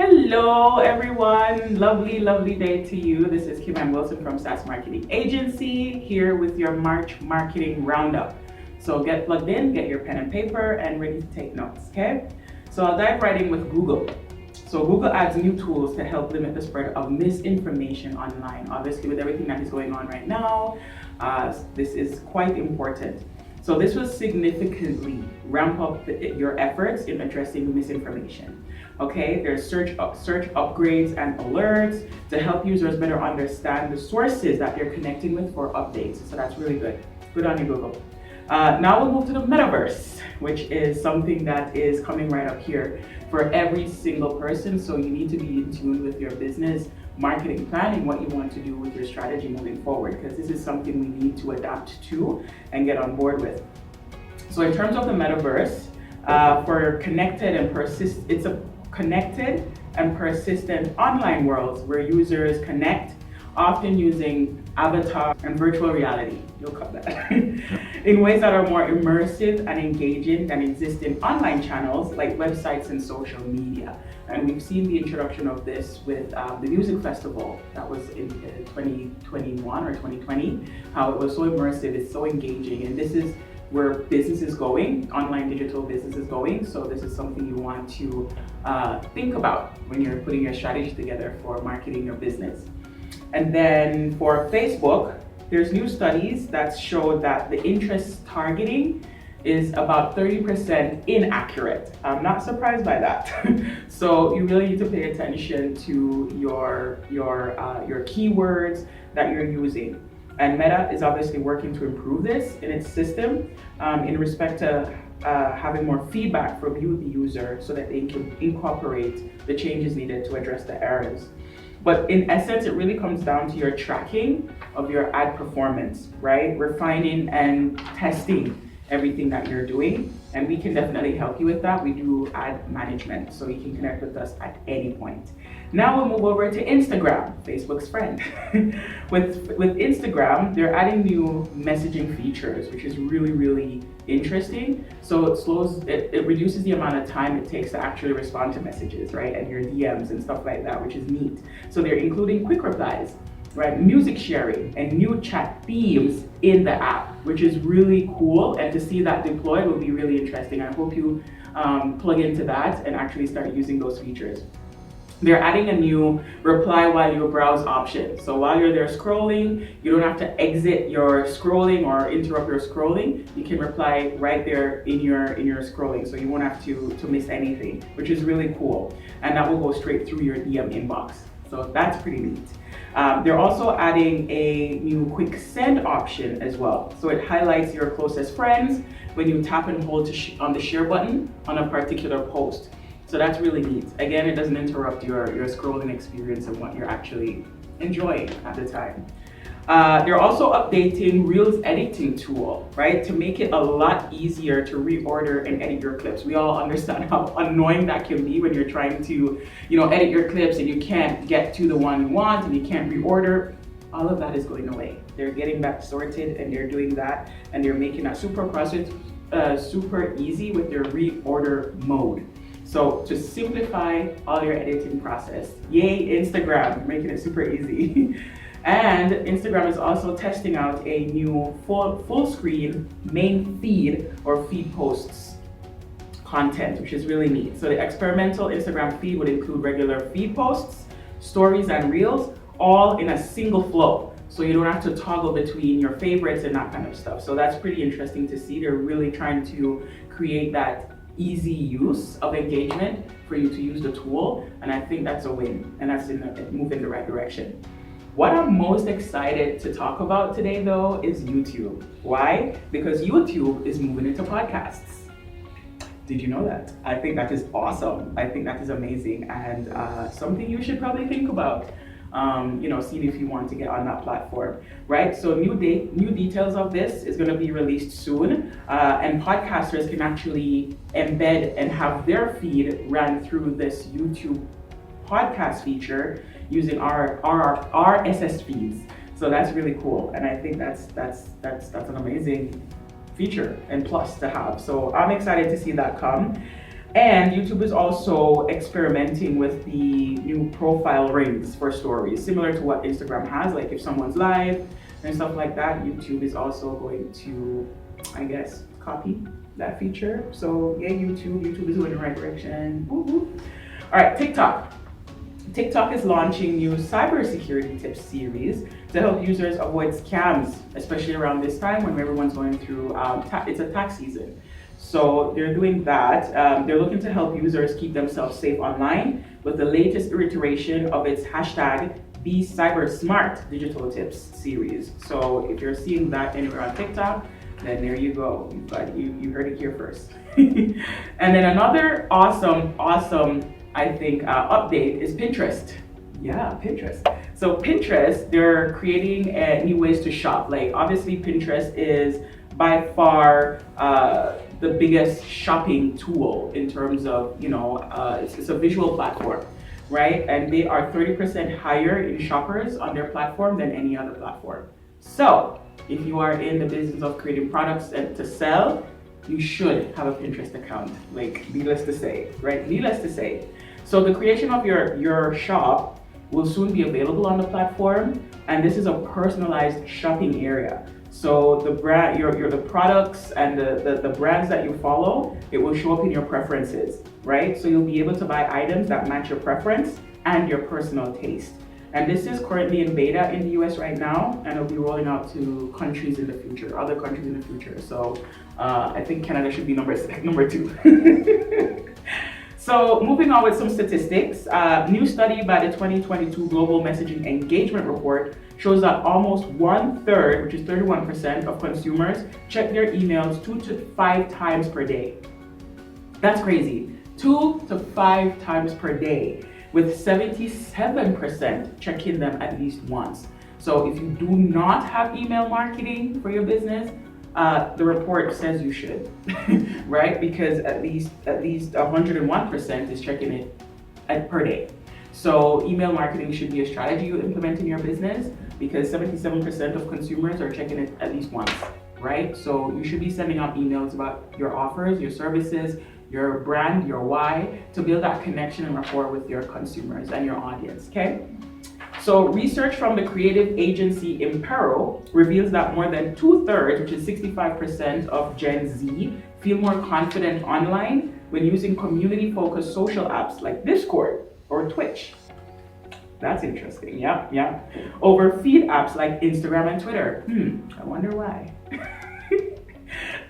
Hello everyone, lovely day to you. This is Kim and Wilson from Sass Marketing Agency here with your March Marketing Roundup. So get plugged in, get your pen and paper and ready to take notes, okay? So I'll dive right in with Google. So Google adds new tools to help limit the spread of misinformation online. Obviously with everything that is going on right now, this is quite important. So this will significantly ramp up your efforts in addressing misinformation. Okay, there's search upgrades and alerts to help users better understand the sources that they're connecting with for updates. So that's really good. Good on you, Google. Now we'll move to the metaverse, which is something that is coming right up here for every single person. So you need to be in tune with your business marketing planning, what you want to do with your strategy moving forward, because this is something we need to adapt to and get on board with. So in terms of the metaverse, for connected and it's a connected and persistent online world where users connect, often using avatar and virtual reality, you'll cut that, in ways that are more immersive and engaging than existing online channels like websites and social media. And we've seen the introduction of this with the music festival that was in 2021 or 2020, how it was so immersive, it's so engaging, and this is where business is going, online digital business is going. So this is something you want to think about when you're putting your strategy together for marketing your business. And then for Facebook, there's new studies that show that the interest targeting is about 30% inaccurate. I'm not surprised by that. So you really need to pay attention to your keywords that you're using. And Meta is obviously working to improve this in its system in respect to having more feedback from you, the user, so that they can incorporate the changes needed to address the errors. But in essence, it really comes down to your tracking of your ad performance, right? Refining and testing everything that you're doing. And we can definitely help you with that. We do ad management, so you can connect with us at any point. Now we'll move over to Instagram, Facebook's friend. With Instagram, they're adding new messaging features, which is really interesting. So it reduces the amount of time it takes to actually respond to messages, right? And your DMs and stuff like that, which is neat. So they're including quick replies, right? Music sharing and new chat themes in the app, which is really cool. And to see that deployed will be really interesting. I hope you plug into that and actually start using those features. They're adding a new reply while you browse option. So while you're there scrolling, you don't have to exit your scrolling or interrupt your scrolling. You can reply right there in your scrolling, so you won't have to miss anything, which is really cool. And that will go straight through your DM inbox. So that's pretty neat. They're also adding a new quick send option as well. So it highlights your closest friends when you tap and hold on the share button on a particular post. So that's really neat. Again, it doesn't interrupt your scrolling experience and what you're actually enjoying at the time. They're also updating Reels editing tool, right? To make it a lot easier to reorder and edit your clips. We all understand how annoying that can be when you're trying to, edit your clips and you can't get to the one you want and you can't reorder. All of that is going away. They're getting that sorted and they're doing that and they're making that super easy with their reorder mode. So to simplify all your editing process, yay Instagram, making it super easy. And Instagram is also testing out a new full screen main feed or feed posts content, which is really neat. So the experimental Instagram feed would include regular feed posts, stories and reels, all in a single flow. So you don't have to toggle between your favorites and that kind of stuff. So that's pretty interesting to see. They're really trying to create that easy use of engagement for you to use the tool, and I think that's a win, and that's move in the right direction. What I'm most excited to talk about today though is YouTube. Why? Because YouTube is moving into podcasts. Did you know that? I think that is awesome. I think that is amazing and something you should probably think about. Seeing if you want to get on that platform, right? So new details of this is going to be released soon, and podcasters can actually embed and have their feed ran through this YouTube podcast feature using our RSS feeds. So that's really cool, and I think that's an amazing feature and plus to have. So I'm excited to see that come. And YouTube is also experimenting with the new profile rings for stories, similar to what Instagram has. Like if someone's live and stuff like that, YouTube is also going to, I guess, copy that feature. So yeah, YouTube is going in the right direction. Woo-hoo. All right, TikTok. TikTok is launching new cybersecurity tips series to help users avoid scams, especially around this time when everyone's going through, it's a tax season. So they're doing that. They're looking to help users keep themselves safe online with the latest iteration of its hashtag Be Cyber Smart digital tips series. So if you're seeing that anywhere on TikTok, then there you go. You heard it here first. And then another awesome, I think, update is Pinterest. Yeah, Pinterest. So Pinterest, they're creating new ways to shop. Like obviously Pinterest is by far the biggest shopping tool in terms of, it's a visual platform, right? And they are 30% higher in shoppers on their platform than any other platform. So if you are in the business of creating products and to sell, you should have a Pinterest account, like needless to say, right? Needless to say. So the creation of your shop will soon be available on the platform, and this is a personalized shopping area. So the brand, the products and the brands that you follow, it will show up in your preferences, right? So you'll be able to buy items that match your preference and your personal taste. And this is currently in beta in the US right now, and it'll be rolling out to countries in the future, other countries in the future. So I think Canada should be number 2. So moving on with some statistics, new study by the 2022 Global Messaging Engagement Report shows that almost 1/3, which is 31% of consumers, check their emails 2 to 5 times per day. That's crazy, 2 to 5 times per day, with 77% checking them at least once. So if you do not have email marketing for your business, the report says you should, right? Because at least 101% is checking it per day. So email marketing should be a strategy you implement in your business because 77% of consumers are checking it at least once, right? So you should be sending out emails about your offers, your services, your brand, your why, to build that connection and rapport with your consumers and your audience, okay? So research from the creative agency Impero reveals that more than 2/3, which is 65% of Gen Z, feel more confident online when using community-focused social apps like Discord or Twitch. That's interesting, yeah. Over feed apps like Instagram and Twitter. I wonder why.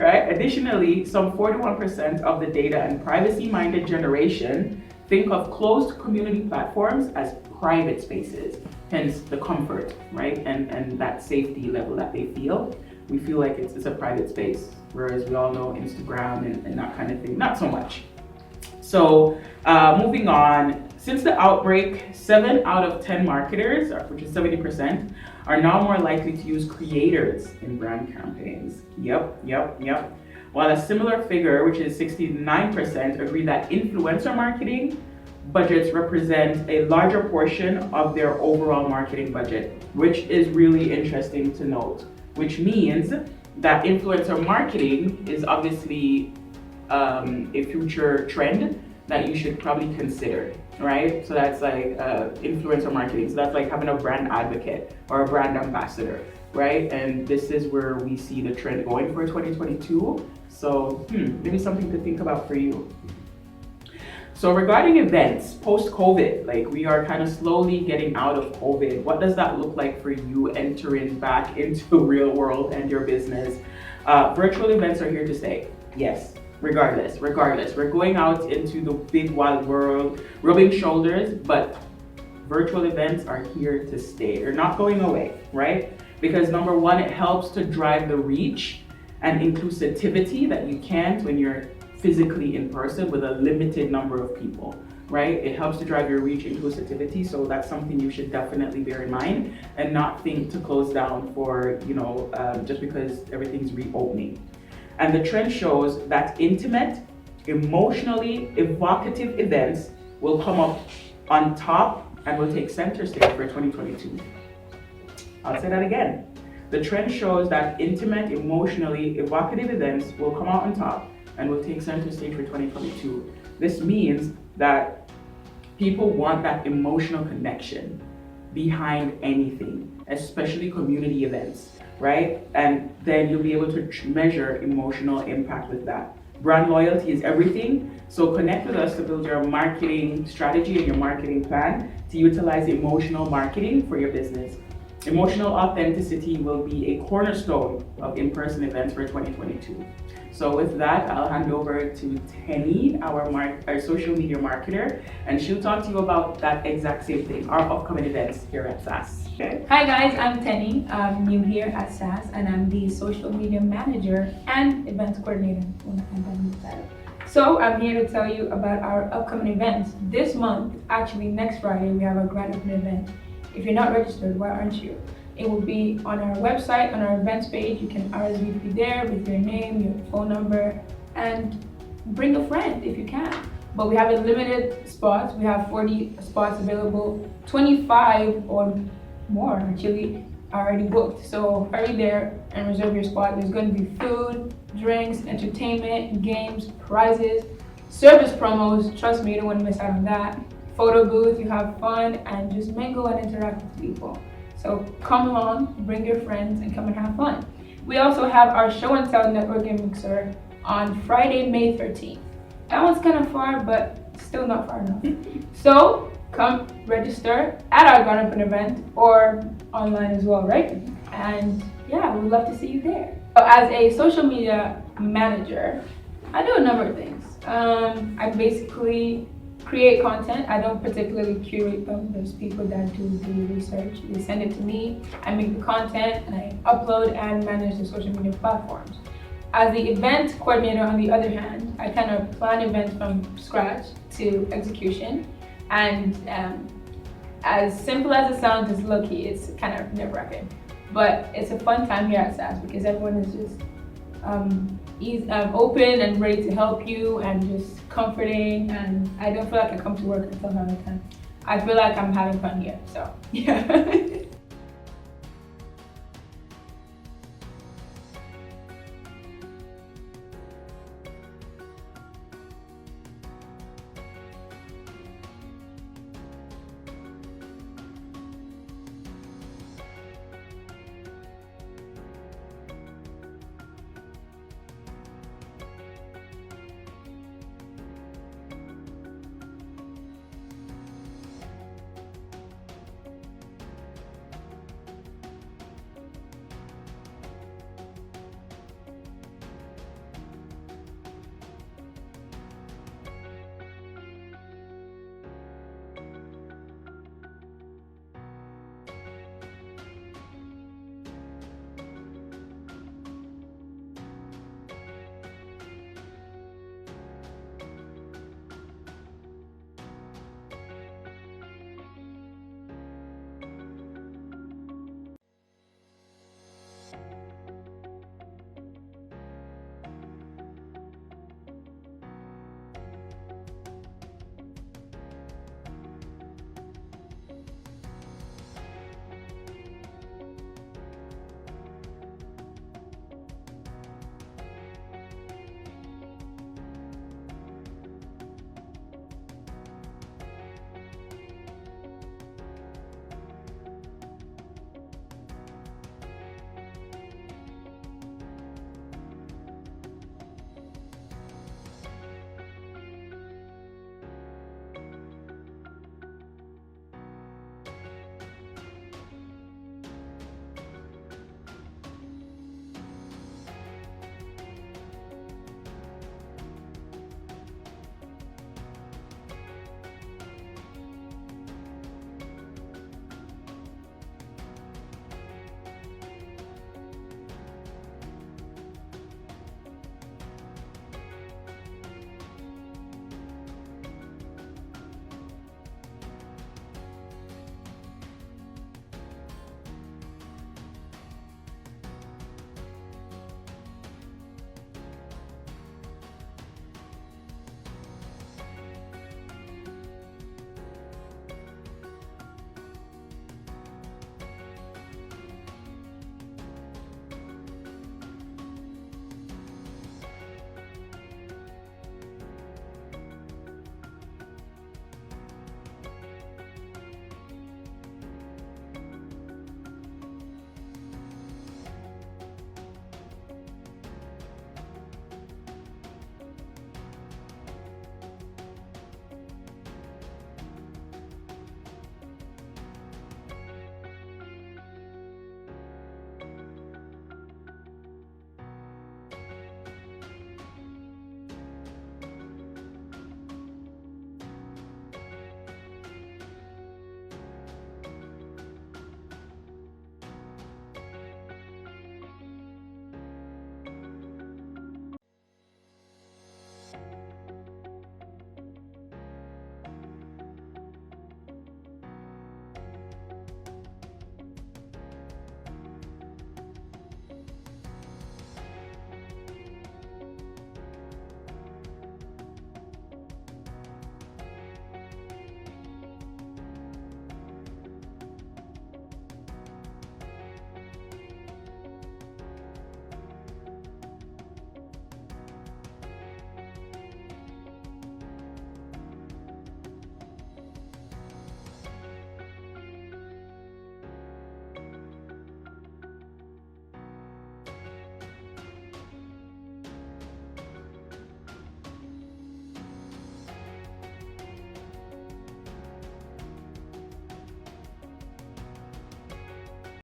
Right? Additionally, some 41% of the data and privacy-minded generation think of closed community platforms as private spaces, hence the comfort, right? And that safety level that they feel. We feel like it's a private space, whereas we all know Instagram and that kind of thing, not so much. So moving on, since the outbreak, 7 out of 10 marketers, which is 70%, are now more likely to use creators in brand campaigns. Yep. While a similar figure, which is 69%, agree that influencer marketing budgets represent a larger portion of their overall marketing budget, which is really interesting to note, which means that influencer marketing is obviously a future trend that you should probably consider, right? So that's like influencer marketing. So that's like having a brand advocate or a brand ambassador, right? And this is where we see the trend going for 2022. So maybe something to think about for you. So regarding events post-COVID, like we are kind of slowly getting out of COVID. What does that look like for you entering back into the real world and your business? Virtual events are here to stay. Yes, regardless. We're going out into the big wild world, rubbing shoulders, but virtual events are here to stay. They're not going away, right? Because number one, it helps to drive the reach and inclusivity that you can't when you're physically in person with a limited number of people, right? It helps to drive your reach inclusivity, so that's something you should definitely bear in mind and not think to close down for, just because everything's reopening. And the trend shows that intimate, emotionally evocative events will come up on top and will take center stage for 2022. I'll say that again. The trend shows that intimate, emotionally evocative events will come out on top and will take center stage for 2022. This means that people want that emotional connection behind anything, especially community events, right? And then you'll be able to measure emotional impact with that. Brand loyalty is everything. So connect with us to build your marketing strategy and your marketing plan to utilize emotional marketing for your business. Emotional authenticity will be a cornerstone of in-person events for 2022. So with that, I'll hand over to Tenny, our social media marketer, and she'll talk to you about that exact same thing, our upcoming events here at Sass. Okay? Hi guys, I'm Tenny. I'm new here at Sass, and I'm the social media manager and events coordinator. So I'm here to tell you about our upcoming events. This month, actually next Friday, we have a grand opening event. If you're not registered, why aren't you? It will be on our website, on our events page. You can RSVP there with your name, your phone number, and bring a friend if you can. But we have a limited spots. We have 40 spots available. 25 or more actually are already booked. So hurry there and reserve your spot. There's going to be food, drinks, entertainment, games, prizes, service promos. Trust me, you don't want to miss out on that. Photo booth, you have fun and just mingle and interact with people. So come along, bring your friends, and come and have fun. We also have our show and tell networking mixer on Friday, May 13th. That one's kind of far, but still not far enough. So come register at our grand opening event or online as well, right? And yeah, we'd love to see you there. So as a social media manager, I do a number of things. I basically create content. I don't particularly curate them. There's people that do the research. They send it to me. I make the content and I upload and manage the social media platforms. As the event coordinator, on the other hand, I kind of plan events from scratch to execution. And as simple as it sounds, it's low-key. It's kind of nerve-wracking. But it's a fun time here at Sass because everyone is just open and ready to help you and just comforting, and I don't feel like I come to work until 9 or 10. I feel like I'm having fun here, so yeah.